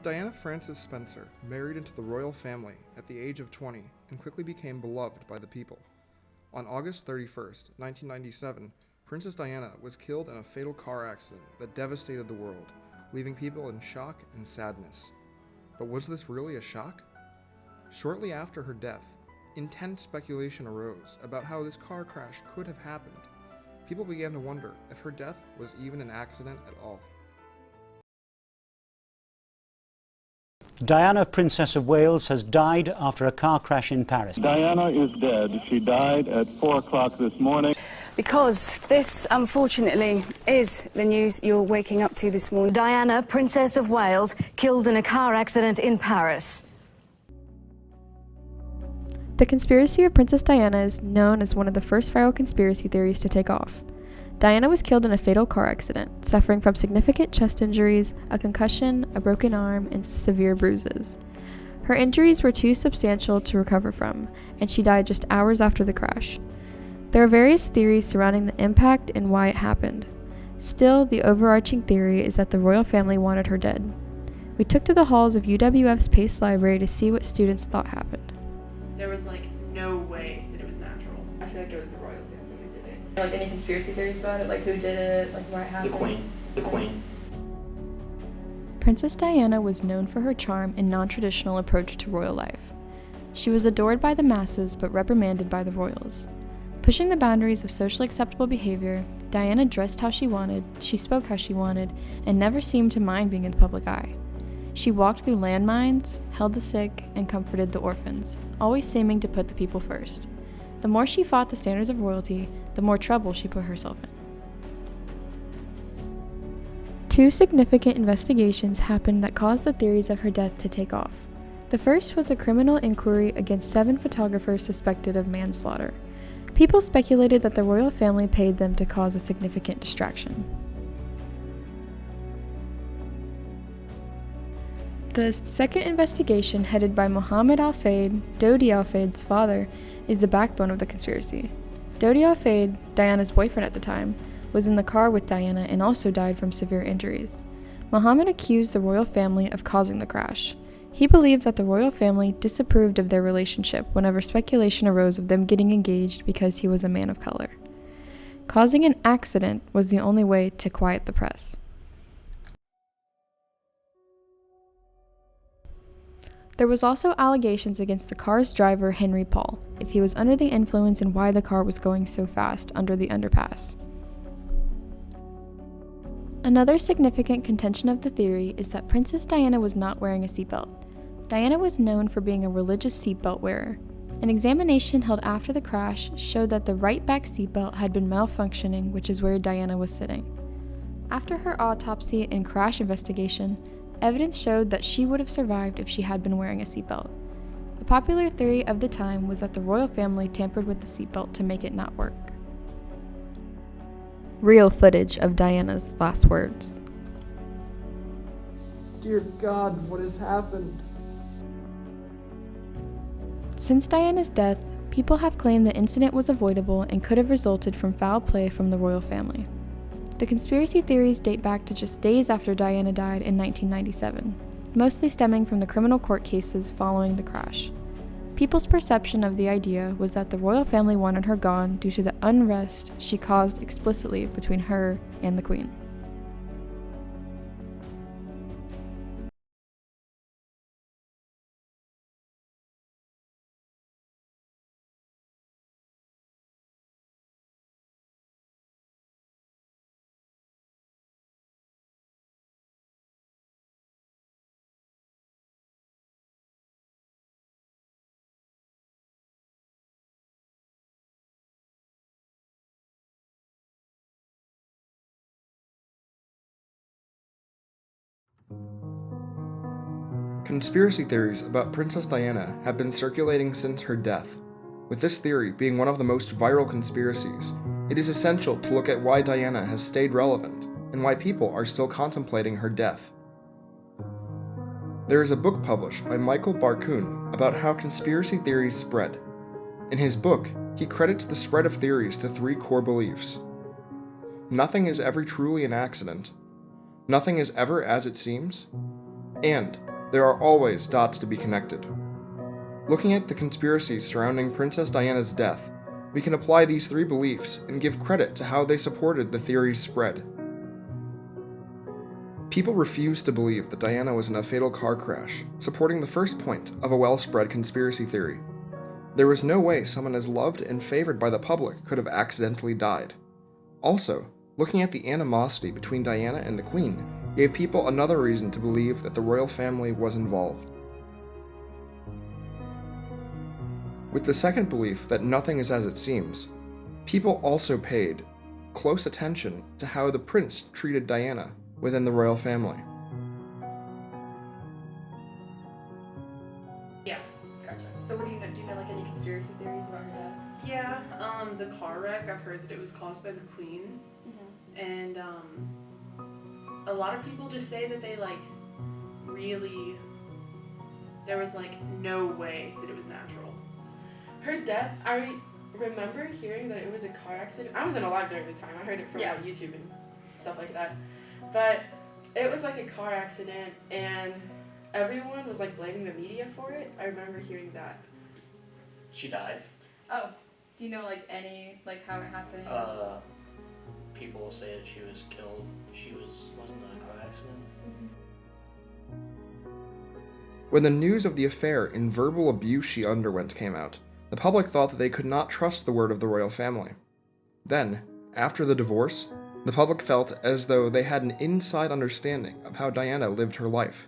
Diana Frances Spencer married into the royal family at the age of 20 and quickly became beloved by the people. On August 31st, 1997, Princess Diana was killed in a fatal car accident that devastated the world, leaving people in shock and sadness. But was this really a shock? Shortly after her death, intense speculation arose about how this car crash could have happened. People began to wonder if her death was even an accident at all. Diana, Princess of Wales, has died after a car crash in Paris. Diana is dead. She died at 4 o'clock this morning. Because this, unfortunately, is the news you're waking up to this morning. Diana, Princess of Wales, killed in a car accident in Paris. The conspiracy of Princess Diana is known as one of the first viral conspiracy theories to take off. Diana was killed in a fatal car accident, suffering from significant chest injuries, a concussion, a broken arm, and severe bruises. Her injuries were too substantial to recover from, and she died just hours after the crash. There are various theories surrounding the impact and why it happened. Still, the overarching theory is that the royal family wanted her dead. We took to the halls of UWF's Pace Library to see what students thought happened. There was no way that it was natural. I feel like it was the royal family who did it. Any conspiracy theories about it? Who did it? Why it happened? The Queen. Princess Diana was known for her charm and non-traditional approach to royal life. She was adored by the masses but reprimanded by the royals. Pushing the boundaries of socially acceptable behavior, Diana dressed how she wanted, she spoke how she wanted, and never seemed to mind being in the public eye. She walked through landmines, held the sick, and comforted the orphans, always seeming to put the people first. The more she fought the standards of royalty, the more trouble she put herself in. Two significant investigations happened that caused the theories of her death to take off. The first was a criminal inquiry against 7 photographers suspected of manslaughter. People speculated that the royal family paid them to cause a significant distraction. The second investigation, headed by Mohammed Al-Fayed, Dodi Al-Fayed's father, is the backbone of the conspiracy. Dodi Al-Fayed, Diana's boyfriend at the time, was in the car with Diana and also died from severe injuries. Mohammed accused the royal family of causing the crash. He believed that the royal family disapproved of their relationship whenever speculation arose of them getting engaged because he was a man of color. Causing an accident was the only way to quiet the press. There was also allegations against the car's driver, Henry Paul, if he was under the influence and why the car was going so fast under the underpass. Another significant contention of the theory is that Princess Diana was not wearing a seatbelt. Diana was known for being a religious seatbelt wearer. An examination held after the crash showed that the right back seatbelt had been malfunctioning, which is where Diana was sitting. After her autopsy and crash investigation, evidence showed that she would have survived if she had been wearing a seatbelt. A popular theory of the time was that the royal family tampered with the seatbelt to make it not work. Real footage of Diana's last words. Dear God, what has happened? Since Diana's death, people have claimed the incident was avoidable and could have resulted from foul play from the royal family. The conspiracy theories date back to just days after Diana died in 1997, mostly stemming from the criminal court cases following the crash. People's perception of the idea was that the royal family wanted her gone due to the unrest she caused explicitly between her and the Queen. Conspiracy theories about Princess Diana have been circulating since her death. With this theory being one of the most viral conspiracies, it is essential to look at why Diana has stayed relevant and why people are still contemplating her death. There is a book published by Michael Barkun about how conspiracy theories spread. In his book, he credits the spread of theories to 3 core beliefs. Nothing is ever truly an accident, nothing is ever as it seems, and there are always dots to be connected. Looking at the conspiracies surrounding Princess Diana's death, we can apply these three beliefs and give credit to how they supported the theory's spread. People refused to believe that Diana was in a fatal car crash, supporting the first point of a well-spread conspiracy theory. There was no way someone as loved and favored by the public could have accidentally died. Also, looking at the animosity between Diana and the Queen gave people another reason to believe that the royal family was involved. With the second belief that nothing is as it seems, people also paid close attention to how the prince treated Diana within the royal family. Yeah. Gotcha. So what do you know? Do you know like any conspiracy theories about her death? Yeah, the car wreck, I've heard that it was caused by the Queen. And a lot of people just say that they there was no way that it was natural. Her death, I remember hearing that it was a car accident. I wasn't alive during the time. I heard it from YouTube and stuff like that. But it was like a car accident and everyone was blaming the media for it. I remember hearing that. She died. Oh, do you know any how it happened? People say that she was killed. Wasn't in a car accident. When the news of the affair and verbal abuse she underwent came out, the public thought that they could not trust the word of the royal family. Then, after the divorce, the public felt as though they had an inside understanding of how Diana lived her life.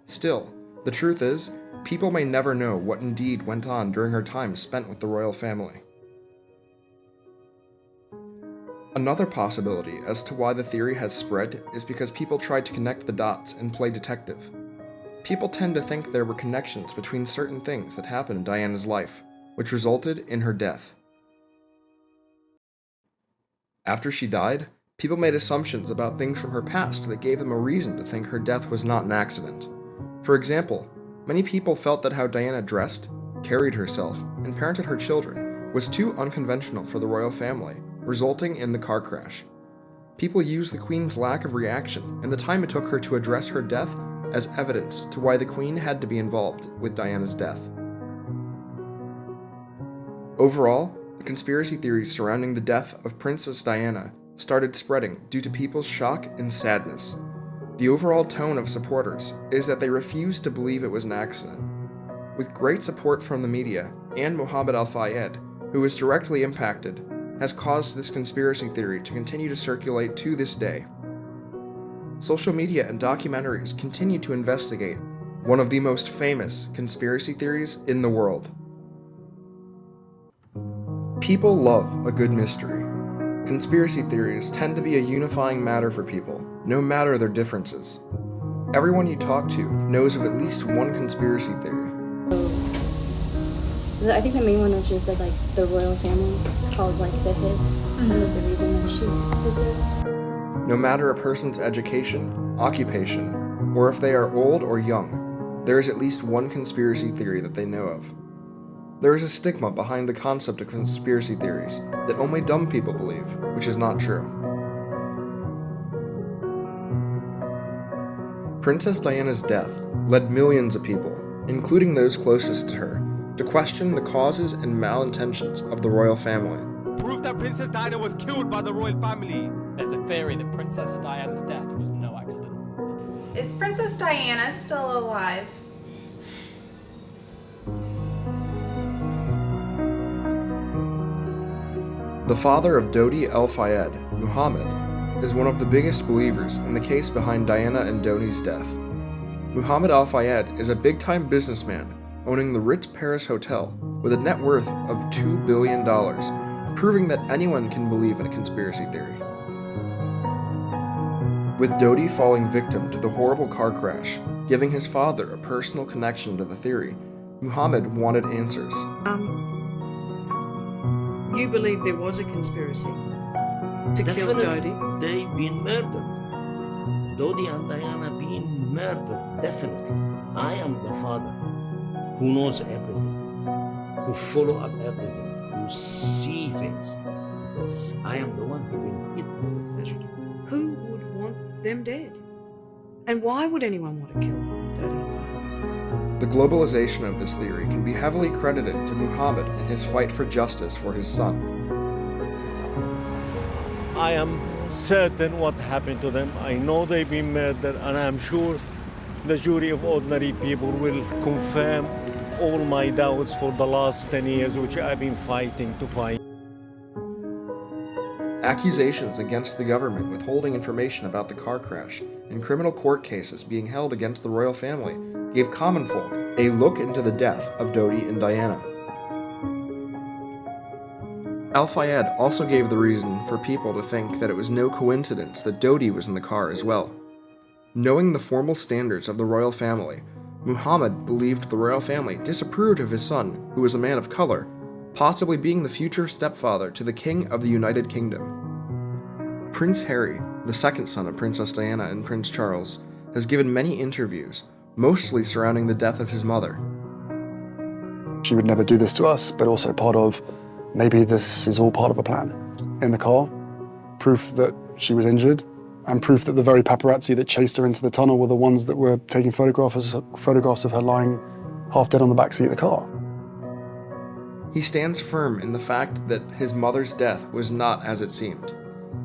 Still, the truth is, people may never know what indeed went on during her time spent with the royal family. Another possibility as to why the theory has spread is because people tried to connect the dots and play detective. People tend to think there were connections between certain things that happened in Diana's life, which resulted in her death. After she died, people made assumptions about things from her past that gave them a reason to think her death was not an accident. For example, many people felt that how Diana dressed, carried herself, and parented her children was too unconventional for the royal family, resulting in the car crash. People used the Queen's lack of reaction and the time it took her to address her death as evidence to why the Queen had to be involved with Diana's death. Overall, the conspiracy theories surrounding the death of Princess Diana started spreading due to people's shock and sadness. The overall tone of supporters is that they refused to believe it was an accident. With great support from the media and Mohammed Al-Fayed, who was directly impacted, has caused this conspiracy theory to continue to circulate to this day. Social media and documentaries continue to investigate one of the most famous conspiracy theories in the world. People love a good mystery. Conspiracy theories tend to be a unifying matter for people, no matter their differences. Everyone you talk to knows of at least one conspiracy theory. I think the main one was just that the royal family called the hit. That was the reason that she was dead. No matter a person's education, occupation, or if they are old or young, there is at least one conspiracy theory that they know of. There is a stigma behind the concept of conspiracy theories that only dumb people believe, which is not true. Princess Diana's death led millions of people, including those closest to her, to question the causes and malintentions of the royal family. Proof that Princess Diana was killed by the royal family. There's a theory that Princess Diana's death was no accident. Is Princess Diana still alive? The father of Dodi Al-Fayed, Muhammad, is one of the biggest believers in the case behind Diana and Dodi's death. Muhammad Al-Fayed is a big-time businessman owning the Ritz Paris Hotel with a net worth of $2 billion, proving that anyone can believe in a conspiracy theory. With Dodi falling victim to the horrible car crash, giving his father a personal connection to the theory, Muhammad wanted answers. You believe there was a conspiracy to kill Dodi? They've been murdered. Dodi and Diana being murdered, definitely. I am the father who knows everything, who follow up everything, who see things. Because I am the one who been hit with the tragedy. Who would want them dead? And why would anyone want to kill Dodi? The globalization of this theory can be heavily credited to Muhammad and his fight for justice for his son. I am certain what happened to them. I know they've been murdered, and I'm sure the jury of ordinary people will confirm all my doubts for the last 10 years, which I've been fighting to find. Accusations against the government withholding information about the car crash and criminal court cases being held against the royal family gave common folk a look into the death of Dodi and Diana. Al-Fayed also gave the reason for people to think that it was no coincidence that Dodi was in the car as well. Knowing the formal standards of the royal family, Muhammad believed the royal family disapproved of his son, who was a man of color, possibly being the future stepfather to the King of the United Kingdom. Prince Harry, the second son of Princess Diana and Prince Charles, has given many interviews, mostly surrounding the death of his mother. She would never do this to us, but also part of, maybe this is all part of a plan. In the car, proof that she was injured, and proof that the very paparazzi that chased her into the tunnel were the ones that were taking photographs of her lying half dead on the backseat of the car. He stands firm in the fact that his mother's death was not as it seemed.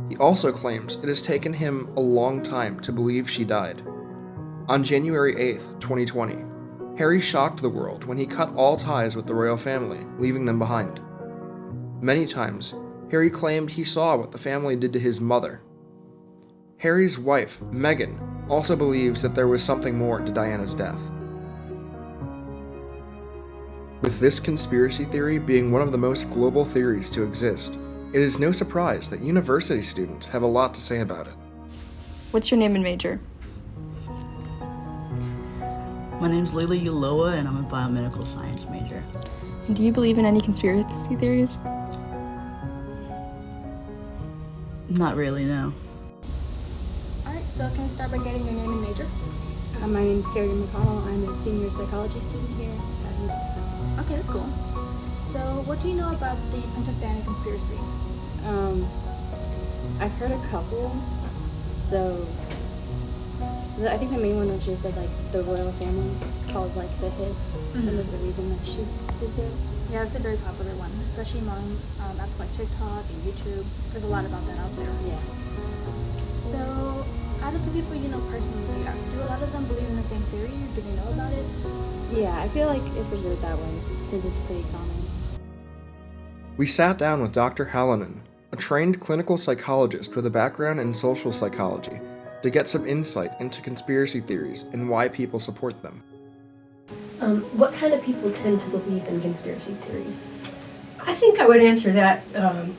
He also claims it has taken him a long time to believe she died. On January 8th, 2020, Harry shocked the world when he cut all ties with the royal family, leaving them behind. Many times, Harry claimed he saw what the family did to his mother. Harry's wife, Meghan, also believes that there was something more to Diana's death. With this conspiracy theory being one of the most global theories to exist, it is no surprise that university students have a lot to say about it. What's your name and major? My name's Layla Uloa, and I'm a biomedical science major. And do you believe in any conspiracy theories? Not really, no. Alright, so can I start by getting your name and major? My name's Carrie McConnell. I'm a senior psychology student here at UW. Okay, that's cool. So, what do you know about the Princess Diana conspiracy? I've heard a couple. So, I think the main one was just that, like, the royal family called, like, the hit. And was the reason that she was dead. Yeah, it's a very popular one, especially among apps like TikTok and YouTube. There's a lot about that out there. Yeah. So, out of the people you know personally, do a lot of them believe in the same theory? Do they know about it? Yeah, I feel like especially with that one, since it's pretty common. We sat down with Dr. Hallinan, a trained clinical psychologist with a background in social psychology, to get some insight into conspiracy theories and why people support them. What kind of people tend to believe in conspiracy theories? I think I would answer that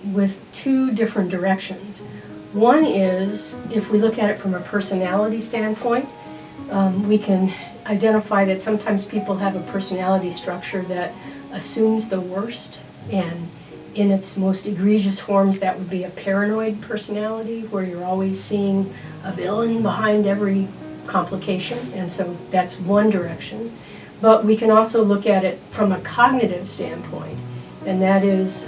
with two different directions. One is, if we look at it from a personality standpoint, we can identify that sometimes people have a personality structure that assumes the worst, and in its most egregious forms that would be a paranoid personality, where you're always seeing a villain behind every complication, and so that's one direction. But we can also look at it from a cognitive standpoint, and that is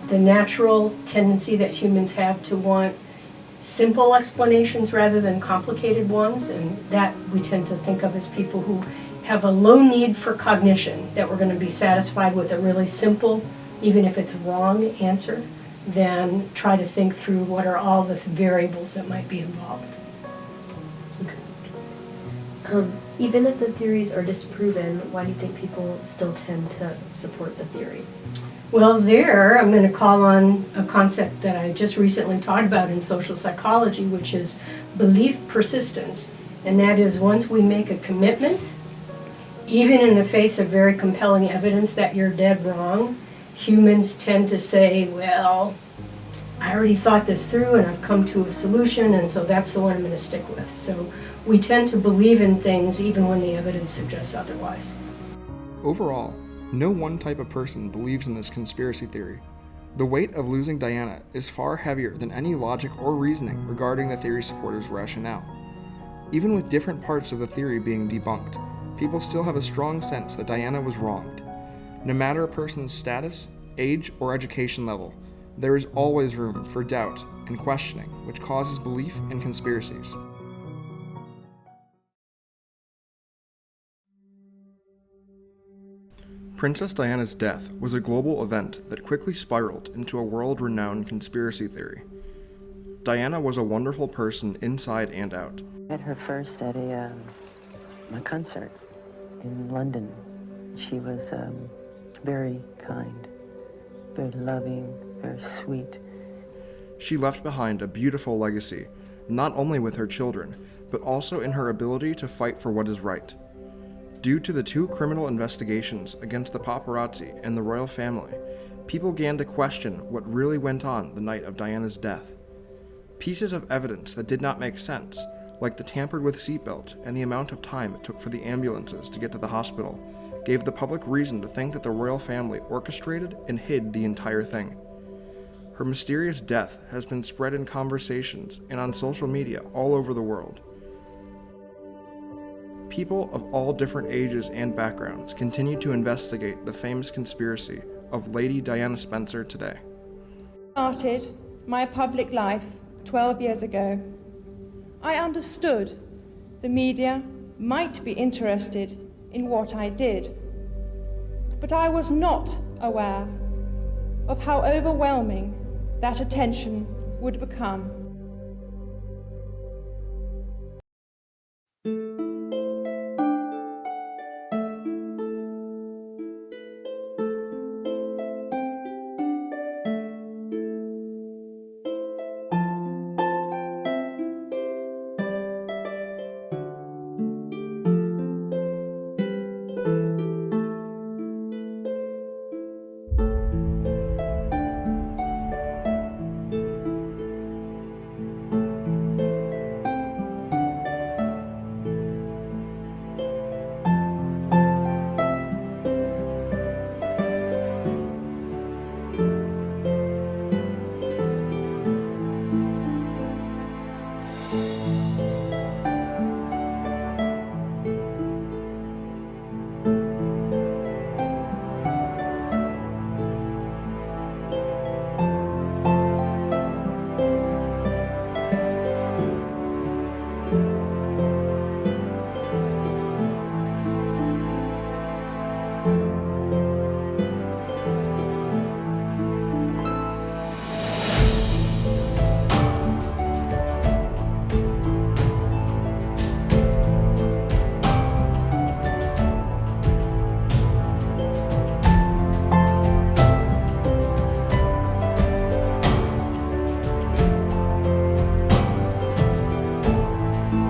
the natural tendency that humans have to want simple explanations rather than complicated ones, and that we tend to think of as people who have a low need for cognition, that we're going to be satisfied with a really simple, even if it's wrong, answer, than try to think through what are all the variables that might be involved. Even if the theories are disproven, why do you think people still tend to support the theory? Well, there I'm going to call on a concept that I just recently taught about in social psychology, which is belief persistence. And that is, once we make a commitment, even in the face of very compelling evidence that you're dead wrong, humans tend to say, well, I already thought this through and I've come to a solution, and so that's the one I'm going to stick with. So we tend to believe in things even when the evidence suggests otherwise. Overall, no one type of person believes in this conspiracy theory. The weight of losing Diana is far heavier than any logic or reasoning regarding the theory supporters' rationale. Even with different parts of the theory being debunked, people still have a strong sense that Diana was wronged. No matter a person's status, age, or education level, there is always room for doubt and questioning, which causes belief in conspiracies. Princess Diana's death was a global event that quickly spiraled into a world-renowned conspiracy theory. Diana was a wonderful person inside and out. I met her first at a concert in London. She was very kind, very loving, very sweet. She left behind a beautiful legacy, not only with her children, but also in her ability to fight for what is right. Due to the 2 criminal investigations against the paparazzi and the royal family, people began to question what really went on the night of Diana's death. Pieces of evidence that did not make sense, like the tampered-with seatbelt and the amount of time it took for the ambulances to get to the hospital, gave the public reason to think that the royal family orchestrated and hid the entire thing. Her mysterious death has been spread in conversations and on social media all over the world. People of all different ages and backgrounds continue to investigate the famous conspiracy of Lady Diana Spencer today. Started my public life 12 years ago. I understood the media might be interested in what I did, but I was not aware of how overwhelming that attention would become.